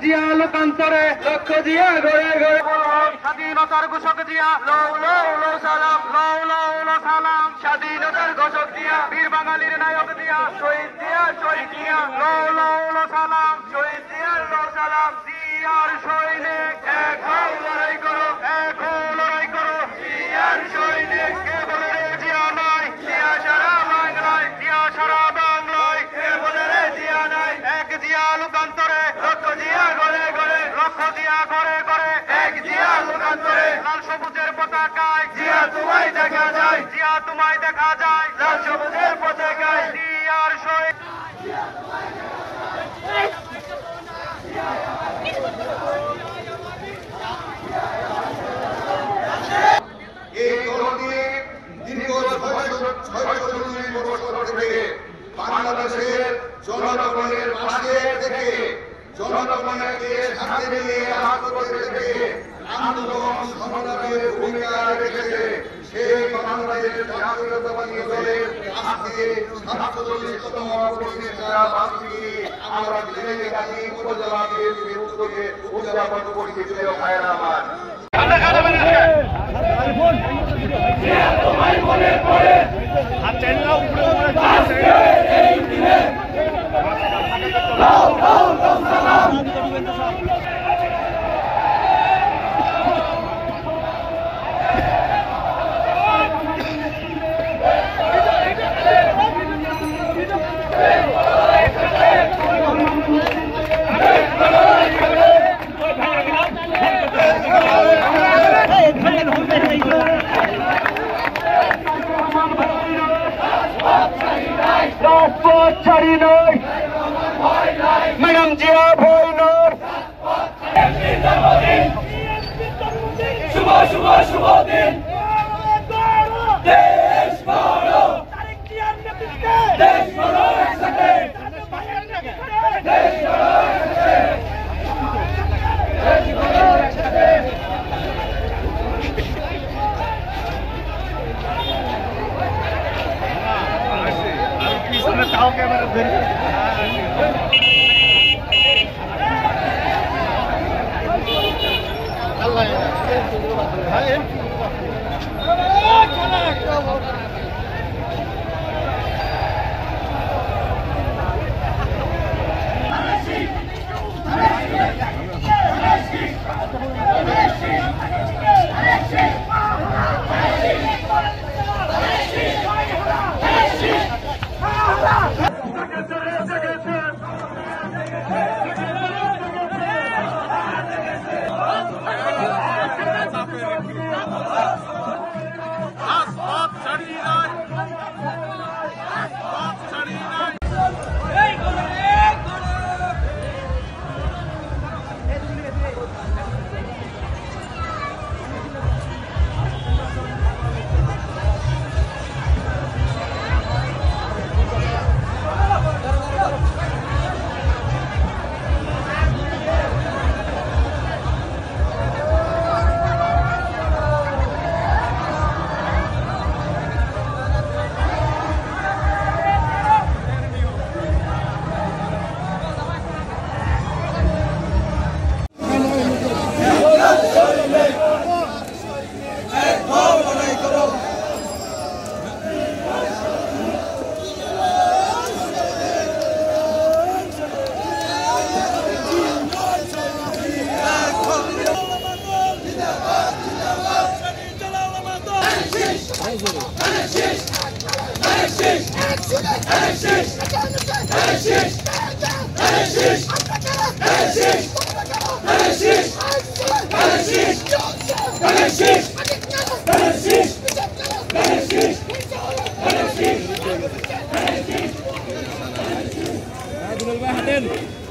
জিয়া লোকান্তরে লক্ষ জিয়া ঘরে ঘরে স্বাধীনতার ঘোষক জিয়া লৌ লৌ লৌ সালাম লৌ লৌ লৌ সালাম স্বাধীনতার ঘোষক জিয়া বীর বাঙালির নায়ক জিয়া শহীদ জিয়া লৌ লৌ লৌ সালাম শহীদ জিয়ার লৌ সালাম জিয়ার সৈনিক এক হও লড়াই করো এক হও লড়াই করো জিয়ার সৈনিক কে বলে রে জিয়া নাই জিয়া সারা বাংলায় জিয়া সারা বাংলায় কে বলে রে জিয়া নাই এক জিয়া লোকান্তরে লক্ষ জিয়া ঘরে ঘরে লক্ষ জিয়া ঘরে ঘরে এক জিয়া লোকান্তরে লাল সবুজের পতাকায় জিয়া তোমায় দেখা যায় জিয়া তোমায় দেখা যায় লাল সবুজের পতাকায় জিয়ার সৈনিক বাংলাদেশের জনগণের পাশে থেকে জনগণকে সাথে নিয়ে কাজ করতে থেকে আন্দোলন সংগ্রামের ভূমিকা রেখেছে সেই বাংলাদেশ জাতীয়তাবাদী দলের আজকে ৪৭তম প্রতিষ্ঠা বার্ষিকী আমরা ঝিনাইদহ উপজেলা বিএনপির উদ্যোগে উদযাপন করছি। প্রিয় ভাইয়েরা আমার, ছাড়ি নয় ম্যাডাম জিয়া ভয় নয় শুভ শুভ শুভ দিন দেশ বড় দেশ বড় একসাথে দেশ বড় একসাথে তাও ক্যামেরা ধরে Haden